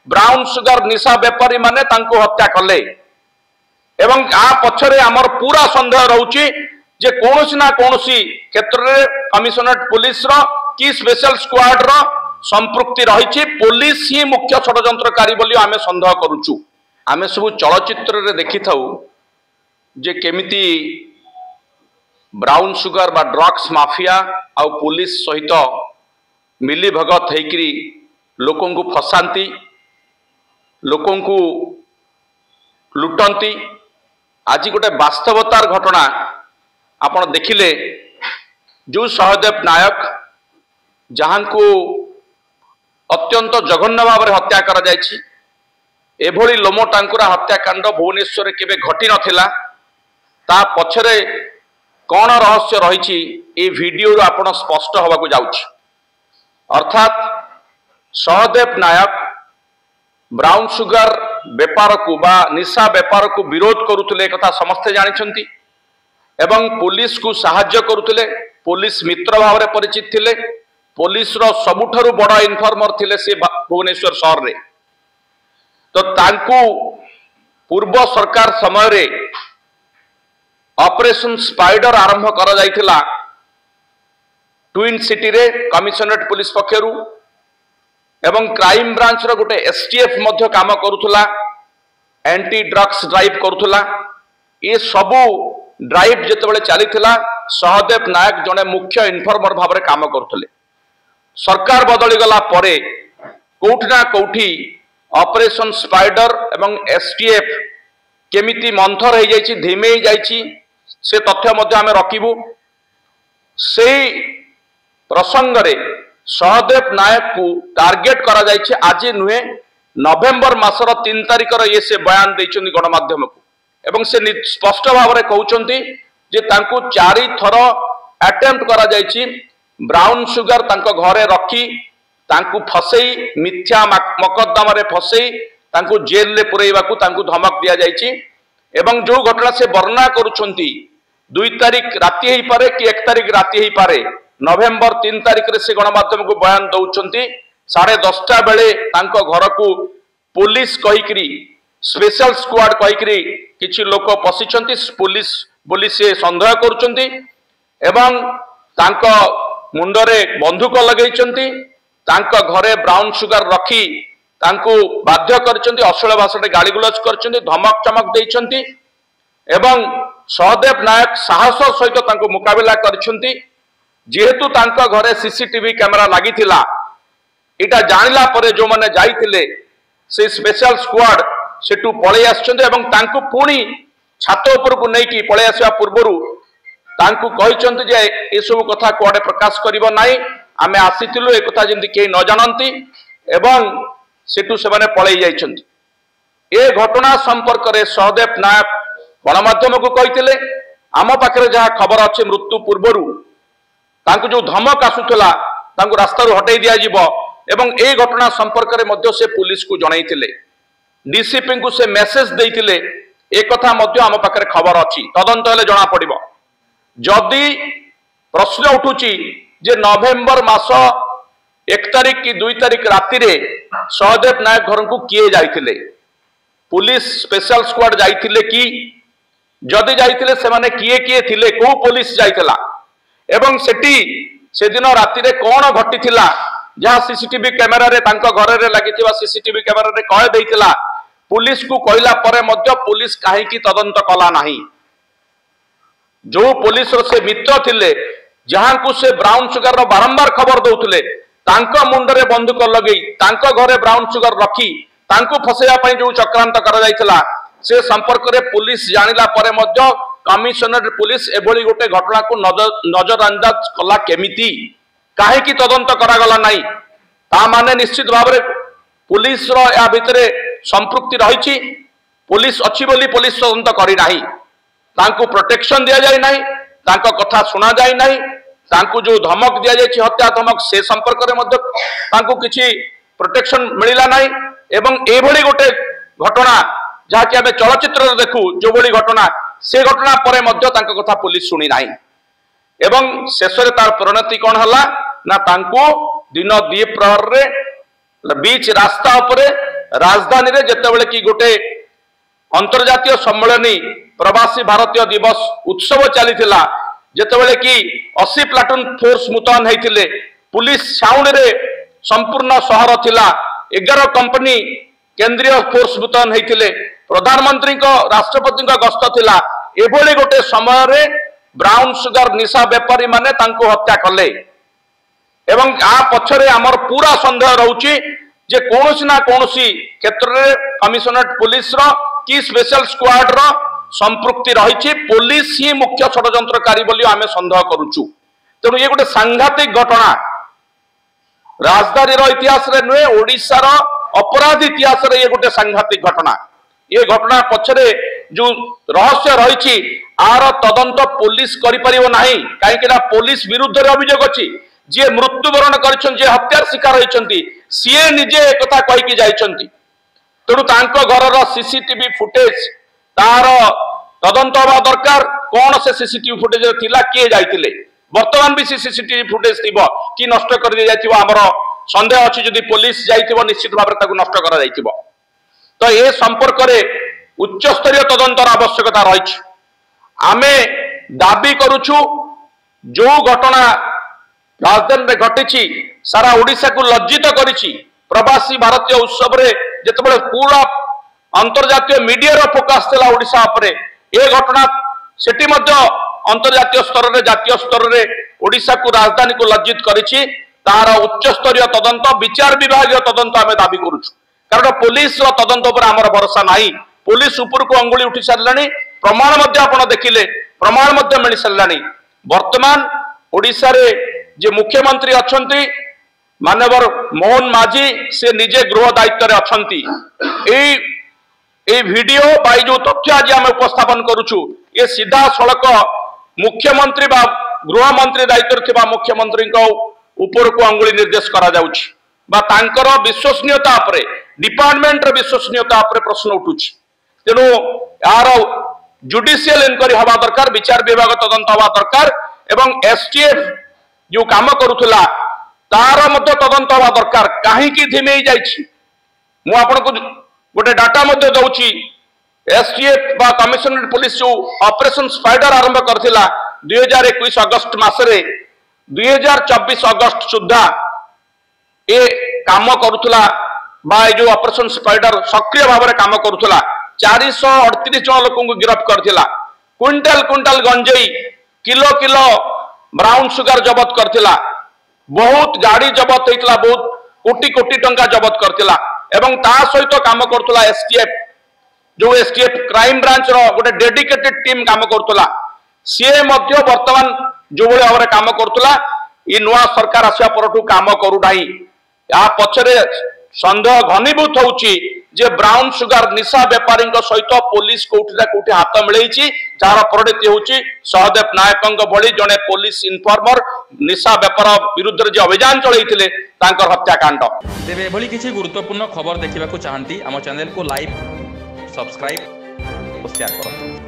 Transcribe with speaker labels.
Speaker 1: Brown sugar निशा बेपारी माने तांको हत्या कले एवं आ पछरे हमर पूरा संदेह रहउची जे कोनोसी ना कोनोसी क्षेत्र रे कमिशनरेट पुलिस रो की स्पेशल स्क्वाड रो संपृक्ति रही पुलिस ही मुख्य षडयंत्रकारी बोली आमे संदेह करूचु। आमे सब चलचित्र रे देखि थाउ जे केमिति ब्राउन सुगर बा ड्रग्स माफिया आ पुलिस सहित मिली भगत हेकरी लोकन को फसांती लोकन को लुटंती। आज गोटे वास्तवतार घटना आपण देखिले जो सहदेव नायक जहां को अत्यंत जघन्य भाव में हत्या करा जायछि एभली लोमो टांकुरा हत्याकांड भुवनेश्वर केबे घटी नथिला ता पछरे कौन रहस्य रही ए वीडियो आपण स्पष्ट होबाकू जाउछि। अर्थात सहदेव नायक ब्राउन सुगर बेपार को बा निशा बेपार को विरोध करुले कथा समस्ते जानिछंती एवं पुलिस को सहाय्य करुले पुलिस मित्र भाव में परिचित थिले पुलिस रो सबुठारु बड़ इनफॉर्मर थिले से भुवनेश्वर शहर रे। तो तांकू पूर्व सरकार समय रे ऑपरेशन स्पाइडर आरंभ करा जायतिला ट्विन सिटी रे कमिशनरेट पुलिस पक्षरु एवं क्राइम ब्रांच रो गोटे एसटीएफ मध्य काम करुथला एंटी ड्रग्स ड्राइव करुथला। ये सबू ड्राइव जेतेबेले चलीथिला सहदेव नायक जने मुख्य इनफॉर्मर भाव में काम करुथले। सरकार बदली गला परे कोठी ना कोठी ऑपरेशन स्पाइडर एवं एसटीएफ केमिति मंथर हो जाइछि धीमे हो जाइछि से तथ्य मध्य आमे रखिबु। से प्रसंग रे सहदेव नायक को टार्गेट करा जाइछि आज नुहे नवेम्बर मासर 3 तारिख ये से बयान देइछन्ति गणमाध्यम को एवं से स्पष्ट भाव में कहउछन्ति जे तांको 4 थर अटेम्प्ट करा जाइछि ब्राउन सुगर तांको घरे रखी तांको फसई मिथ्या मकद्दमा रे फसई तांको जेल रे पुरैबाकू तांको धमक दिया जाइछि एवं जो घटना से वर्णना करुछन्ति 2 तारिख राति हेई पारे कि 1 तारिख राति हेई पारे नवेम्बर 3 तारिख रे से गणमाध्यम को बयान दउछन्ति 10:30 बेले तांको घर को पुलिस कहिकरी स्पेशल स्क्वाड कहिकरी किछि लोक पसिछन्ति पुलिस बोली से संदेह करुछन्ति एवं तांको मुंडरे बंदूक लगेइछन्ति तांको घरे ब्राउन सुगर रखी तांको बाध्य करछन्ति अश्लील भाषा गाली गुलज करछन्ति धमक चमक देइछन्ति एवं सहदेव नायक साहस सहित तांको मुकाबिला करछन्ति। जेहेतु तांको घरे सीसीटीवी कैमरा लागिथिला एटा जानिला परे जो माने जाइथिले से स्पेशल स्क्वाड सेटू पळै आछन्ति एवं तांको पुणी छात ऊपर को नै कि पळै आसीबा पूर्वरु तांको कहिछन्ति जे ए सब कथा कोडे प्रकाश करिवो नाही आमे आसीथिलु ए कथा जेंति के न जानंती एवं सेटू से माने पळै जाइछन्ति। ए घटना संपर्क रे सहदेव नायक गणमाध्यम को कहिथिले आम पाखरे जहा खबर अछि मृत्यु पूर्वरु तांको जो धमक आसुथला तांको रास्ता रु हटै दिया जिवो एवं ए घटना संपर्क रे मध्य से पुलिस को जणाइथिले डीसीपी को से मेसेज देइथिले ए कथा मध्य आम पाखरे खबर अछि तदंत हेले जणा पड़िबो। जदि प्रश्न उठुची जे नवेम्बर मास 1 तारिख कि 2 तारिख राति रे सहदेव नायक घर को किए जाइथिले पुलिस स्पेशल स्क्वाड जाइथिले कि जदि जाइथिले से माने किए थिले को पुलिस जाइथिला एवं सेठी से दिन राति रे कोन घटिथिला जहा सीसीटीवी कैमरा रे तांको घरे रे लागिथिबा सीसीटीवी कैमरा रे कह देइथिला पुलिस को कहला परे मध्य पुलिस काहे की तदंत कला नाही। जो पुलिस रो से मित्र थिले जहां को से ब्राउन सुगर रो बारंबार खबर दउथिले तांको मुंडरे बंदूक लगई तांको घरे ब्राउन सुगर रखी तांको फसेया पई जो चक्रांत करा जाइथिला से संपर्क रे पुलिस जानिला परे मध्य कमिशनरेट पुलिस एभली गोटे घटना को नजरअंदाज कला केमिति काहे की तदंत करा गला नाही ता माने निश्चित भाव रे पुलिस रो या भितरे संपृक्ति रहिछि पुलिस अछि बोली पुलिस तदंत करि नाही तांको प्रोटेक्शन दिया जाय नाही तांको कथा सुना जाय नाही तांको जो धमक दिया जाय हत्या धमक से संपर्क रे मध्य तांको किछि प्रोटेक्शन मिलिला नाही एवं एभली गोटे घटना जहा कि आमे चलचित्र देखु जो भली घटना से घटना परे मध्य तांको कथा पुलिस सुनी नाही एवं शेष रे तार परिणति कोन हला ना तांको दिन 2 प्रहर रे बीच रास्ता उपरे राजधानी रे जेतेबेले कि गोटे अंतर्जातीय सम्मेलनी प्रवासी भारतीय दिवस उत्सव चलीथिला जेतेबेले कि 80 प्लाटून फोर्स मुतयन होइथिले पुलिस छाउणी रे संपूर्ण शहर थिला 11 कंपनी केंद्रीय फोर्स मुतयन होइथिले प्रधानमंत्री को राष्ट्रपति को गस्त थिला एभली गोटे समय रे ब्राउन सुगर निशा व्यापारी माने तांको हत्या कले एवं आ पछरे हमर पूरा संदेह रहउची जे कोनोसी ना कोनोसी क्षेत्र रे कमिशनरेट पुलिस रो कि स्पेशल स्क्वाड रो संपृक्ति रही पुलिस ही मुख्य षड्यंत्रकारी बोली आमे संदेह करूचु तेणु ये गोटे सांघातिक घटना राजधानी रो इतिहास रे नुए ओडिसा रो अपराध इतिहास रे ये गोटे सांघातिक घटना ये घटना पछरे जो रहस्य रही आर तदंत पुलिस करि परिबो नाही काहे कि ना पुलिस विरुद्ध रे अभियोग अछि जे मृत्युवरण करिछन जे हत्यार शिकार होइछंती सीए निजे एकथा कहि कि जाइछंती तेणु तांको घरर सीसीटीवी फुटेज तार तदंत हवा दरकार कौन से सीसीटीवी फुटेज थिला किए जाइतिले वर्तमान भी सीसीटीवी फुटेज थिबो कि नष्ट कर दे जाइतिबो हमर संदेह अछि जदि पुलिस जाइतिबो निश्चित भाबरे ताकू नष्ट करा जाइतिबो तो ए संपर्क रे उच्च स्तरीय तदंतर आवश्यकता रही आमे दाबी करूछु जो घटना राजधानी में घटी सारा ओडिशा को लज्जित करिछि प्रवासी भारतीय उत्सव रे जेतेबेले पूरा अंतर्जातीय मीडिया रो फोकस थिला ओडिशा उपरे ए घटना सेठी मध्य अंतर्जातीय स्तर रे जातीय स्तर रे ओडिशा को राजधानी को लज्जित करिछि तार उच्च स्तरीय तदंत विचार विभागीय तदंत आमे दाबी करूछु कारण पुलिस रो तदंत उपर हमर भरोसा नाही पुलिस ऊपर को अंगुली उठी सारलानी प्रमाण मध्य आपण देखिले प्रमाण मध्य मिल सारलानी वर्तमान ओडिशा रे जे मुख्यमंत्री अछंती मानवर मोहन माझी से निजे गृह दायित्व रे अछंती ए वीडियो बाई जो तथ्य आज आम उपस्थापन करूछु ये सीधा सड़क मुख्यमंत्री बा गृह मंत्री दायित्व थिबा मुख्यमंत्री को ऊपर को अंगुली निर्देश करा जाउछि बा तांकर विश्वसनीयता उपरे डिपार्टमेंट रे विश्वसनीयता उपरे प्रश्न उठुछि तेनु यार जुडिशियल इनक्वारी हवा दरकार विचार विभाग तदंत हवा दरकार एवं एसटीएफ जो काम करूथला तार मध्य तदंत हवा दरकार काहे की धिमे जाइछि मु आपन को गोटे डाटा मध्य दउछि एसटीएफ बा कमिशनरेट पुलिस जो ऑपरेशन स्पाइडर आरंभ करथिला 2021 अगस्त मासरे 2024 अगस्त सुद्धा ए काम करूथला बा जो ऑपरेशन स्पाइडर सक्रिय भाव में काम करूथला 438 जन लोक को गिरफ्त करथिला क्विंटल क्विंटल गंजेई किलो किलो ब्राउन सुगर जब्त करथिला बहुत गाड़ी जब्त होइतला बहुत कोटी कोटी टंका जब्त करथिला एवं ता सहित काम करथला एसटीएफ जो एसटीएफ क्राइम ब्रांच रो गोटे डेडिकेटेड टीम काम करथला से मध्य वर्तमान जो भले भाव काम करथला ई नुआ सरकार आसिया परठू काम करू नाही या पछरे संदेह घनीभूत होउची जे ब्राउन सुगर निशा व्यापारी सहित पुलिस कोठी ना कोठी हाथ मिलैछि जार परिणति होउची सहदेव नायकंग भली जने पुलिस इन्फॉर्मर निशा व्यापार विरुद्ध जे अभियान चलैथिले तांकर हत्याकांड
Speaker 2: तेबे एभली किछि गुरुत्वपूर्ण खबर देखिबाकू चाहंती हम चैनल को लाइक सब्सक्राइब और शेयर करନ୍ତୁ।